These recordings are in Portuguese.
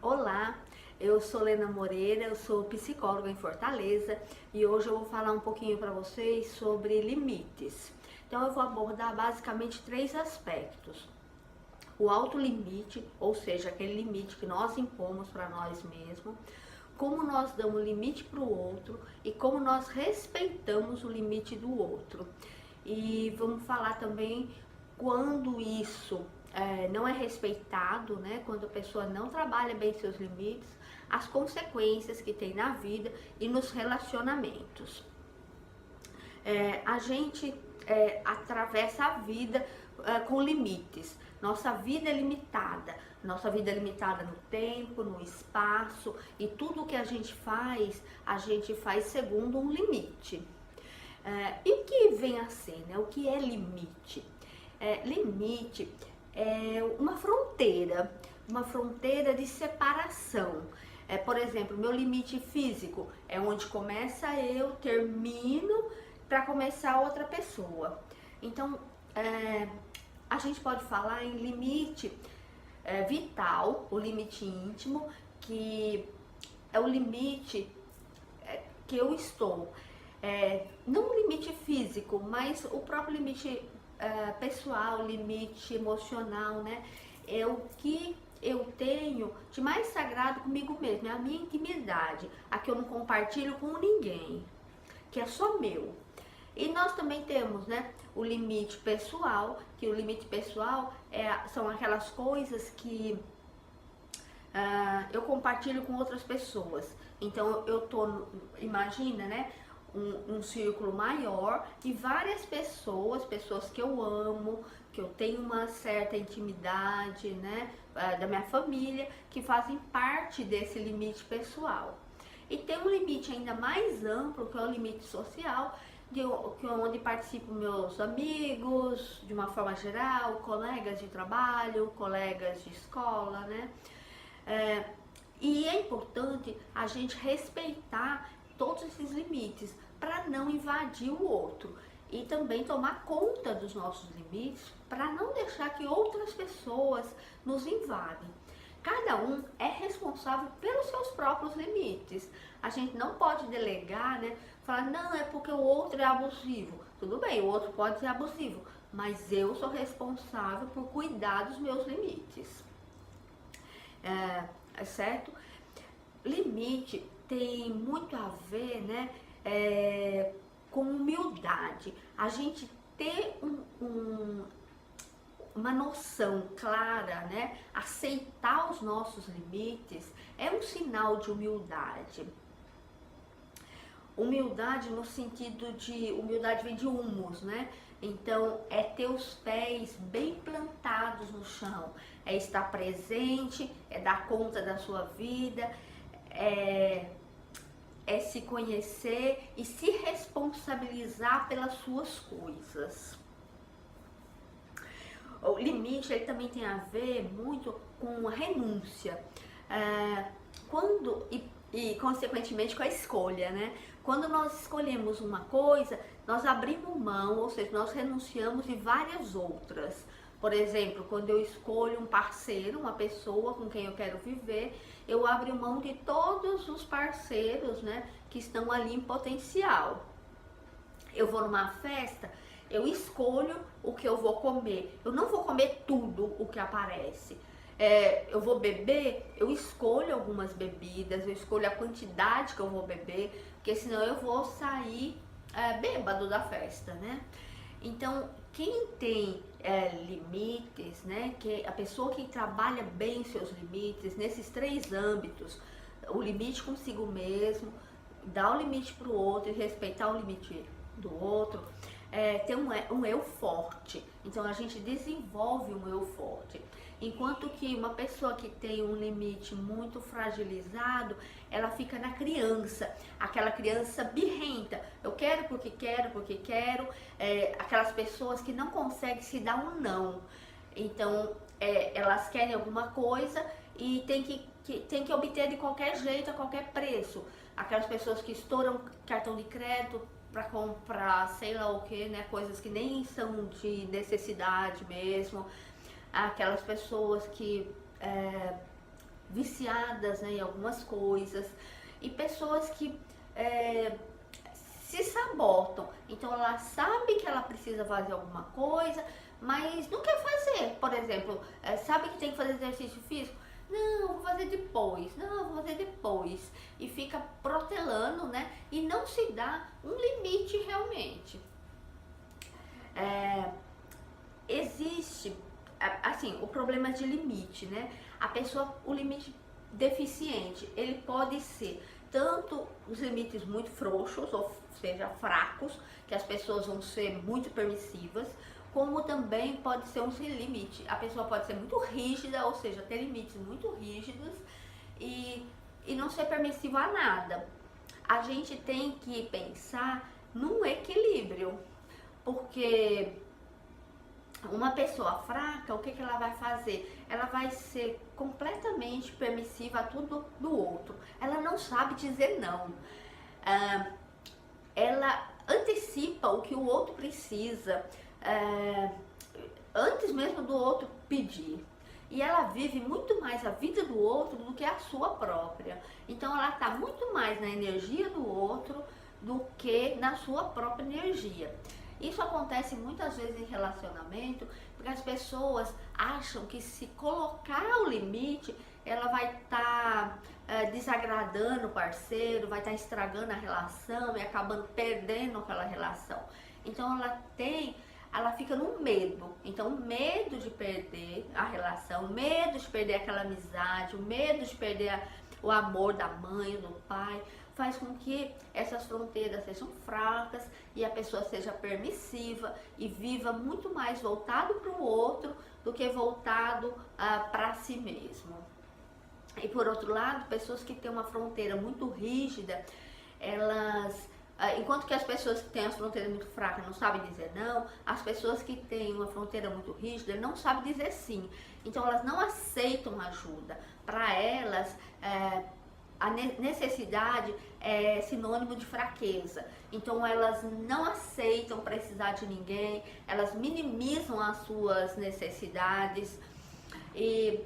Olá, eu sou Lena Moreira, eu sou psicóloga em Fortaleza e hoje eu vou falar um pouquinho para vocês sobre limites. Então eu vou abordar basicamente três aspectos. O autolimite, ou seja, aquele limite que nós impomos para nós mesmos, como nós damos limite para o outro e como nós respeitamos o limite do outro. E vamos falar também quando isso não é respeitado, né? Quando a pessoa não trabalha bem seus limites, as consequências que tem na vida e nos relacionamentos. A gente atravessa a vida com limites. Nossa vida é limitada. Nossa vida é limitada no tempo, no espaço, e tudo que a gente faz segundo um limite. E o que vem a ser, né? O que é limite? Limite é uma fronteira de separação. Por exemplo, meu limite físico é onde começa eu, termino para começar outra pessoa. Então, a gente pode falar em limite vital, o limite íntimo, que é o limite que eu estou. Não o limite físico, mas o próprio limite pessoal, limite emocional, né? É o que eu tenho de mais sagrado comigo mesmo, é a minha intimidade, a que eu não compartilho com ninguém, que é só meu. E nós também temos, né, o limite pessoal, que o limite pessoal são aquelas coisas que eu compartilho com outras pessoas. Então imagina, né, um círculo maior e várias pessoas que eu amo, que eu tenho uma certa intimidade, né, da minha família, que fazem parte desse limite pessoal. E tem um limite ainda mais amplo, que é o limite social, onde participam meus amigos, de uma forma geral, colegas de trabalho, colegas de escola, né? E é importante a gente respeitar todos esses limites para não invadir o outro e também tomar conta dos nossos limites para não deixar que outras pessoas nos invadem. Cada um é responsável pelos seus próprios limites. A gente não pode delegar, né? Falar, não, é porque o outro é abusivo. Tudo bem, o outro pode ser abusivo, mas eu sou responsável por cuidar dos meus limites. Certo? Limite tem muito a ver, né, com humildade. A gente ter uma noção clara, né, aceitar os nossos limites é um sinal de humildade. Humildade no sentido de, humildade vem de humus, né? Então, é ter os pés bem plantados no chão, é estar presente, é dar conta da sua vida, é se conhecer e se responsabilizar pelas suas coisas. O limite, ele também tem a ver muito com a renúncia, e consequentemente com a escolha, né? Quando nós escolhemos uma coisa, nós abrimos mão, ou seja, nós renunciamos de várias outras. Por exemplo, quando eu escolho um parceiro, uma pessoa com quem eu quero viver, eu abro mão de todos os parceiros, né, que estão ali em potencial. Eu vou numa festa, eu escolho o que eu vou comer. Eu não vou comer tudo o que aparece. Eu vou beber, eu escolho algumas bebidas, eu escolho a quantidade que eu vou beber, porque senão eu vou sair bêbado da festa, né? Então, quem tem limites, né, que a pessoa que trabalha bem seus limites nesses três âmbitos, o limite consigo mesmo, dar o limite para o outro e respeitar o limite do outro, tem um eu forte. Então a gente desenvolve um eu forte. Enquanto que uma pessoa que tem um limite muito fragilizado, ela fica na criança, aquela criança birrenta. Eu quero porque quero. Aquelas pessoas que não conseguem se dar um não. Então elas querem alguma coisa e tem que obter de qualquer jeito, a qualquer preço. Aquelas pessoas que estouram cartão de crédito para comprar sei lá o que, né, coisas que nem são de necessidade mesmo. Aquelas pessoas que viciadas, né, em algumas coisas, e pessoas que se sabotam. Então ela sabe que ela precisa fazer alguma coisa, mas não quer fazer. Por exemplo, sabe que tem que fazer exercício físico? Não, vou fazer depois. Não, vou fazer depois. E fica protelando, né? E não se dá um limite realmente. Existe, assim, o problema de limite, né? A pessoa, o limite deficiente, ele pode ser tanto os limites muito frouxos, ou seja, fracos, que as pessoas vão ser muito permissivas, como também pode ser um sem limite. A pessoa pode ser muito rígida, ou seja, ter limites muito rígidos e não ser permissivo a nada. A gente tem que pensar num equilíbrio, porque uma pessoa fraca, o que ela vai fazer? Ela vai ser completamente permissiva a tudo do outro. Ela não sabe dizer não. Ela antecipa o que o outro precisa, antes mesmo do outro pedir. E ela vive muito mais a vida do outro do que a sua própria. Então ela está muito mais na energia do outro do que na sua própria energia. Isso acontece muitas vezes em relacionamento, porque as pessoas acham que se colocar o limite, ela vai estar desagradando o parceiro, vai estar estragando a relação e acabando perdendo aquela relação. Então ela fica no medo. Então, medo de perder a relação, medo de perder aquela amizade, o medo de perder o amor da mãe, do pai, faz com que essas fronteiras sejam fracas e a pessoa seja permissiva e viva muito mais voltado para o outro do que voltado para si mesmo. E por outro lado, pessoas que têm uma fronteira muito rígida, enquanto que as pessoas que têm as fronteiras muito fracas não sabem dizer não, as pessoas que têm uma fronteira muito rígida não sabem dizer sim. Então elas não aceitam ajuda. Para elas, a necessidade é sinônimo de fraqueza. Então elas não aceitam precisar de ninguém, elas minimizam as suas necessidades e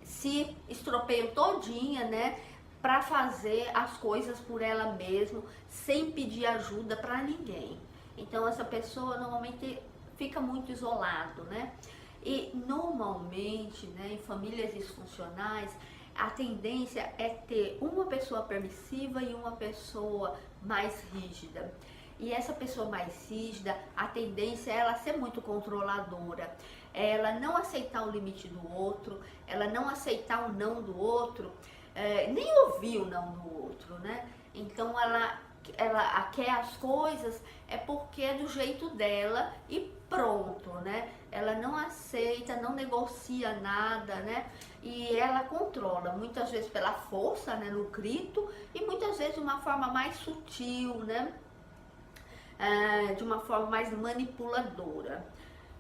se estropeiam todinha, né, para fazer as coisas por ela mesma, sem pedir ajuda para ninguém. Então essa pessoa normalmente fica muito isolado, né? E normalmente, né, em famílias disfuncionais, a tendência é ter uma pessoa permissiva e uma pessoa mais rígida. E essa pessoa mais rígida, a tendência é ela ser muito controladora, ela não aceitar o limite do outro, ela não aceitar o não do outro, nem ouvir o não do outro, né? Então ela quer as coisas porque é do jeito dela e pronto, né? Ela não aceita, não negocia nada, né? E ela controla, muitas vezes pela força, né, no grito, e muitas vezes de uma forma mais sutil, né? De uma forma mais manipuladora.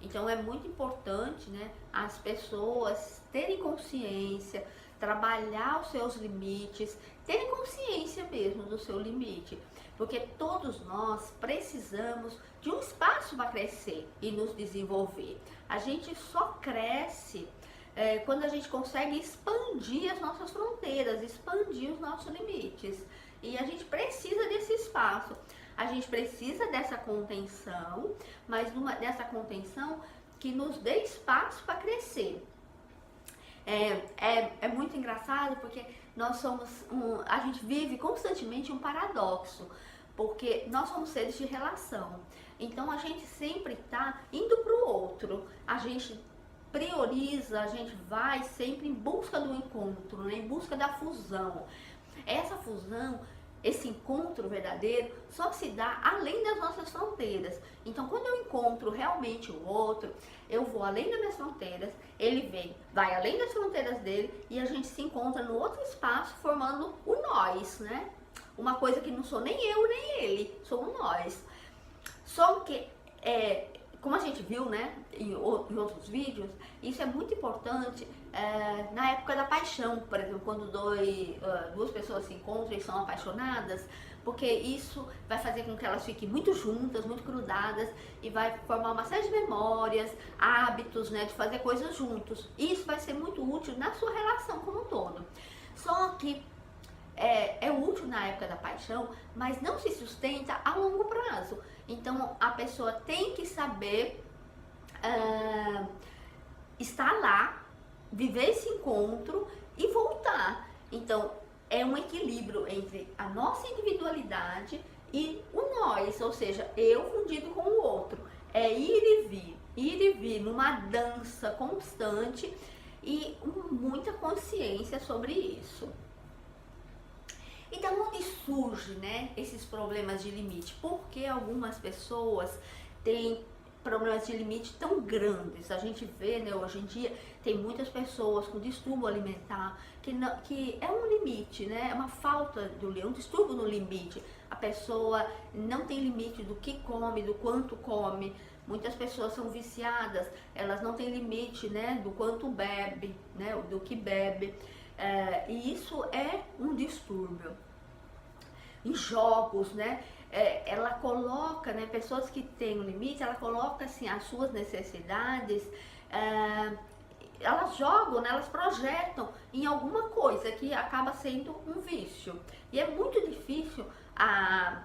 Então é muito importante, né, as pessoas terem consciência, trabalhar os seus limites, terem consciência mesmo do seu limite, porque todos nós precisamos de um espaço para crescer e nos desenvolver. A gente só cresce quando a gente consegue expandir as nossas fronteiras, expandir os nossos limites. E a gente precisa desse espaço. A gente precisa dessa contenção, mas dessa contenção que nos dê espaço para crescer. É muito engraçado porque a gente vive constantemente um paradoxo, porque nós somos seres de relação. Então a gente sempre está indo para o outro, a gente prioriza, a gente vai sempre em busca do encontro, né? Em busca da fusão. Essa fusão, esse encontro verdadeiro só se dá além das nossas fronteiras. Então quando eu encontro realmente o outro, eu vou além das minhas fronteiras, ele vai além das fronteiras dele e a gente se encontra no outro espaço formando o nós, né? Uma coisa que não sou nem eu nem ele, somos nós. Só que, como a gente viu, né, em outros vídeos, isso é muito importante na época da paixão, por exemplo, quando duas pessoas se encontram e são apaixonadas, porque isso vai fazer com que elas fiquem muito juntas, muito grudadas e vai formar uma série de memórias, hábitos, né, de fazer coisas juntos. Isso vai ser muito útil na sua relação como um todo. Só que é útil na época da paixão, mas não se sustenta a longo prazo. Então a pessoa tem que saber estar lá, viver esse encontro e voltar. Então é um equilíbrio entre a nossa individualidade e o nós, ou seja, eu fundido com o outro. É ir e vir numa dança constante e com muita consciência sobre isso. Então, onde surge, né, esses problemas de limite? Porque algumas pessoas têm problemas de limite tão grandes. A gente vê, né, hoje em dia, tem muitas pessoas com distúrbio alimentar, que é um limite, né, é uma falta um distúrbio no limite. A pessoa não tem limite do que come, do quanto come. Muitas pessoas são viciadas, elas não têm limite, né, do quanto bebe, né, do que bebe. E isso é um distúrbio. Em jogos, né, ela coloca, né, pessoas que têm um limite, ela coloca assim as suas necessidades, elas jogam, né, elas projetam em alguma coisa que acaba sendo um vício. E é muito difícil a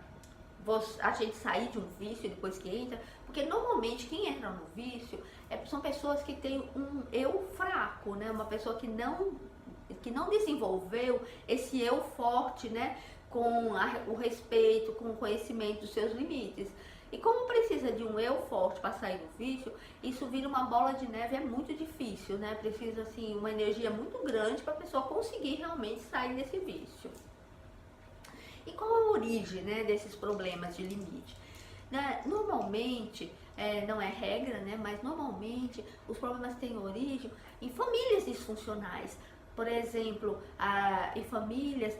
gente sair de um vício depois que entra, porque normalmente quem entra no vício são pessoas que têm um eu fraco, né, uma pessoa que não desenvolveu esse eu forte, né, com o respeito, com o conhecimento dos seus limites. E como precisa de um eu forte para sair do vício, isso vira uma bola de neve, é muito difícil, né? Precisa, assim, uma energia muito grande para a pessoa conseguir realmente sair desse vício. E qual a origem, né, desses problemas de limite? Normalmente, não é regra, né, mas normalmente os problemas têm origem em famílias disfuncionais. Por exemplo, em famílias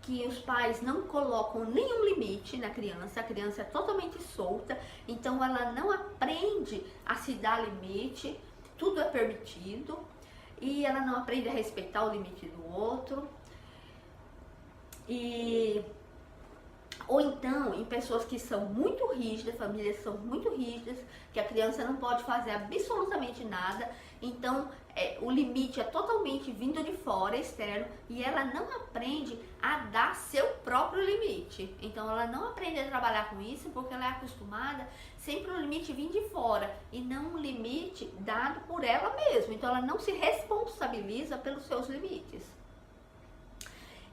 que os pais não colocam nenhum limite na criança, a criança é totalmente solta, então ela não aprende a se dar limite, tudo é permitido, e ela não aprende a respeitar o limite do outro. Ou então, em pessoas que são muito rígidas, famílias que são muito rígidas, que a criança não pode fazer absolutamente nada, então o limite é totalmente vindo de fora, externo, e ela não aprende a dar seu próprio limite. Então ela não aprende a trabalhar com isso, porque ela é acostumada sempre o limite vir de fora, e não um limite dado por ela mesma. Então ela não se responsabiliza pelos seus limites.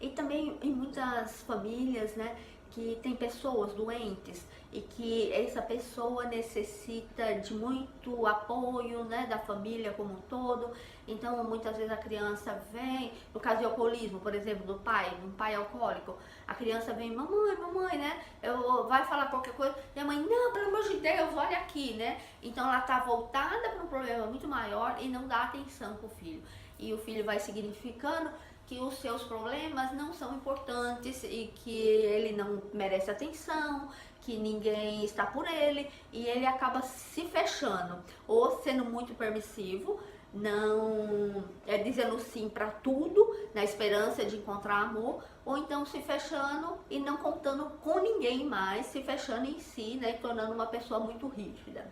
E também em muitas famílias, né, que tem pessoas doentes e que essa pessoa necessita de muito apoio, né, da família como um todo. Então muitas vezes a criança vem, no caso de alcoolismo, por exemplo, um pai alcoólico, a criança vem, mamãe, né, vai falar qualquer coisa, e a mãe, não, pelo amor de Deus, olha aqui, né. Então ela tá voltada para um problema muito maior e não dá atenção pro filho. E o filho vai significando que os seus problemas não são importantes e que ele não merece atenção, que ninguém está por ele, e ele acaba se fechando, ou sendo muito permissivo, não dizendo sim para tudo, na esperança de encontrar amor, ou então se fechando e não contando com ninguém mais, se fechando em si, né, e tornando uma pessoa muito rígida.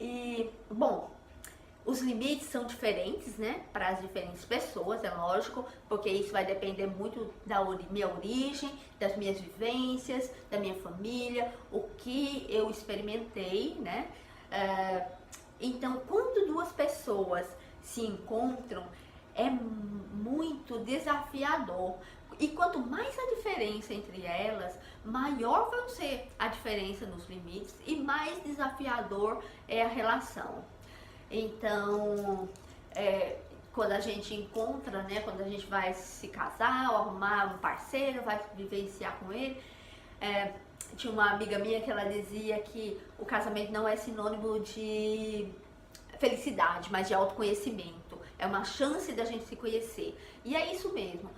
E, bom, os limites são diferentes, né, para as diferentes pessoas, é lógico, porque isso vai depender muito da minha origem, das minhas vivências, da minha família, o que eu experimentei, né. Então, quando duas pessoas se encontram, é muito desafiador. E quanto mais a diferença entre elas, maior vai ser a diferença nos limites e mais desafiador é a relação. Então, quando a gente encontra, né, quando a gente vai se casar ou arrumar um parceiro, vai vivenciar com ele, tinha uma amiga minha que ela dizia que o casamento não é sinônimo de felicidade, mas de autoconhecimento. É uma chance da gente se conhecer. E é isso mesmo,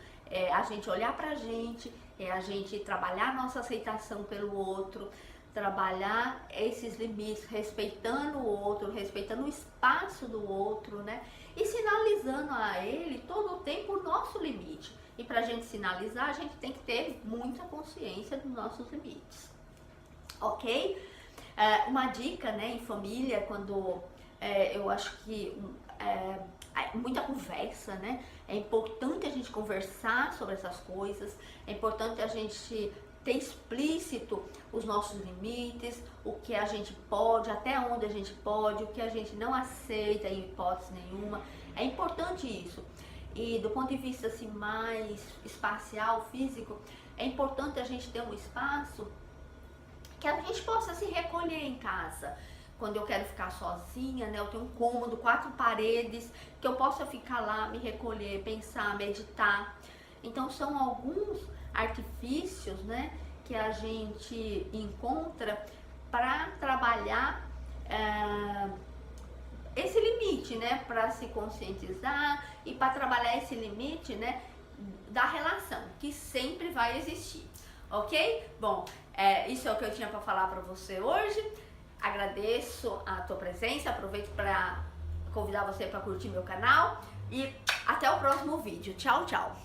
a gente olhar pra gente, a gente trabalhar a nossa aceitação pelo outro, trabalhar esses limites, respeitando o outro, respeitando o espaço do outro, né? E sinalizando a ele todo o tempo o nosso limite. E para a gente sinalizar, a gente tem que ter muita consciência dos nossos limites, ok? Uma dica, né, em família, quando eu acho que muita conversa, né? É importante a gente conversar sobre essas coisas, é importante a gente ter explícito os nossos limites, o que a gente pode, até onde a gente pode, o que a gente não aceita em hipótese nenhuma. É importante isso. E do ponto de vista assim, mais espacial, físico, é importante a gente ter um espaço que a gente possa se recolher em casa. Quando eu quero ficar sozinha, né, eu tenho um cômodo, 4 paredes, que eu possa ficar lá, me recolher, pensar, meditar. Então são alguns artifícios, né, que a gente encontra para trabalhar esse limite, né, para se conscientizar e para trabalhar esse limite, né, da relação, que sempre vai existir, ok? Bom, isso é o que eu tinha para falar para você hoje. Agradeço a tua presença, aproveito para convidar você para curtir meu canal e até o próximo vídeo. Tchau, tchau!